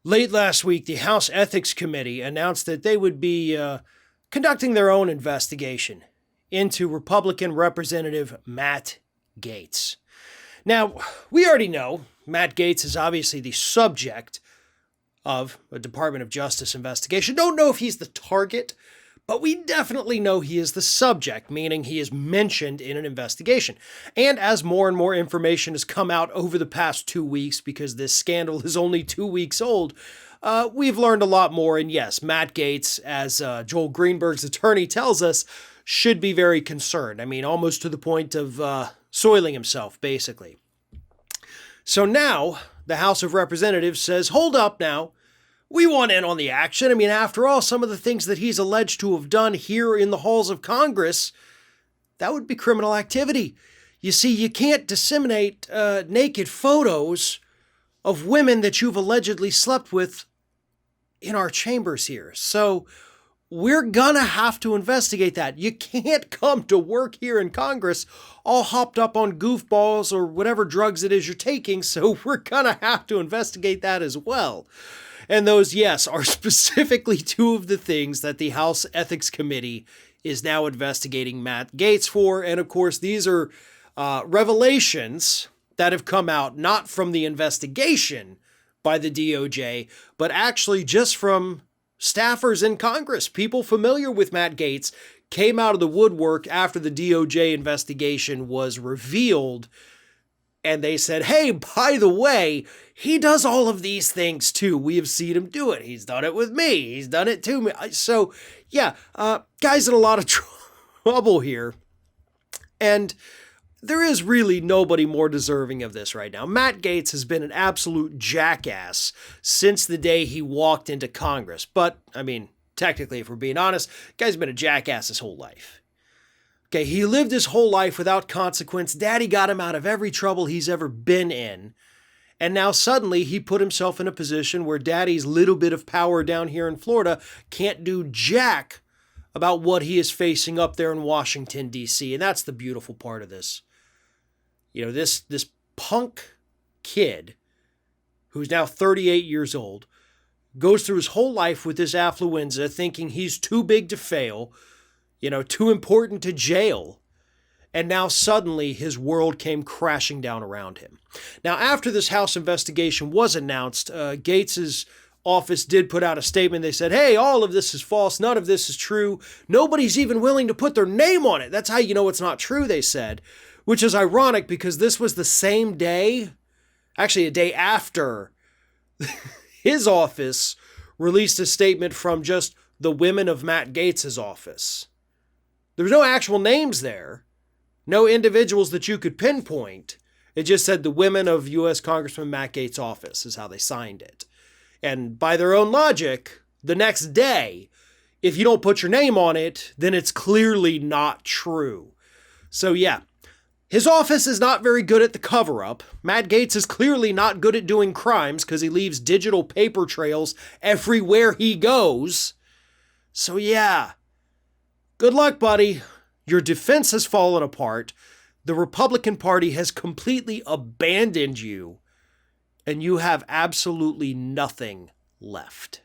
Late last week, the House Ethics Committee announced that they would be conducting their own investigation into Republican Representative Matt Gaetz. Now, we already know Matt Gaetz is obviously the subject of a Department of Justice investigation. Don't know if he's the target, but we definitely know he is the subject, meaning he is mentioned in an investigation. And as more and more information has come out over the past 2 weeks, because this scandal is only 2 weeks old, we've learned a lot more. And yes, Matt Gaetz, as Joel Greenberg's attorney tells us, should be very concerned. I mean, almost to the point of soiling himself, basically. So now the House of Representatives says, hold up now. We want in on the action. I mean, after all, some of the things that he's alleged to have done here in the halls of Congress, that would be criminal activity. You see, you can't disseminate naked photos of women that you've allegedly slept with in our chambers here. So we're gonna have to investigate that. You can't come to work here in Congress all hopped up on goofballs or whatever drugs it is you're taking. So we're gonna have to investigate that as well. And those, yes, are specifically two of the things that the House Ethics Committee is now investigating Matt Gaetz for. And of course, these are revelations that have come out not from the investigation by the DOJ, but actually just from staffers in Congress. People familiar with Matt Gaetz came out of the woodwork after the DOJ investigation was revealed. And they said, hey, by the way, he does all of these things too. We have seen him do it. He's done it with me. He's done it to me. So, yeah, guy's in a lot of trouble here. And there is really nobody more deserving of this right now. Matt Gaetz has been an absolute jackass since the day he walked into Congress. But, I mean, technically, if we're being honest, guy's been a jackass his whole life. Okay, he lived his whole life without consequence. Daddy got him out of every trouble he's ever been in. And now suddenly he put himself in a position where daddy's little bit of power down here in Florida can't do jack about what he is facing up there in Washington, D.C. And that's the beautiful part of this. You know, this punk kid who's now 38 years old goes through his whole life with this affluenza thinking he's too big to fail, you know, too important to jail. And now suddenly his world came crashing down around him. Now, after this House investigation was announced, Gaetz's office did put out a statement. They said, hey, all of this is false. None of this is true. Nobody's even willing to put their name on it. That's how you know it's not true, they said, which is ironic because this was the same day, actually a day after his office released a statement from just the women of Matt Gaetz's office. There was no actual names there, no individuals that you could pinpoint. It just said the women of U.S. Congressman Matt Gaetz's office is how they signed it. And by their own logic, the next day, if you don't put your name on it, then it's clearly not true. So yeah, his office is not very good at the cover-up. Matt Gaetz is clearly not good at doing crimes because he leaves digital paper trails everywhere he goes. So yeah, good luck, buddy. Your defense has fallen apart. The Republican Party has completely abandoned you, and you have absolutely nothing left.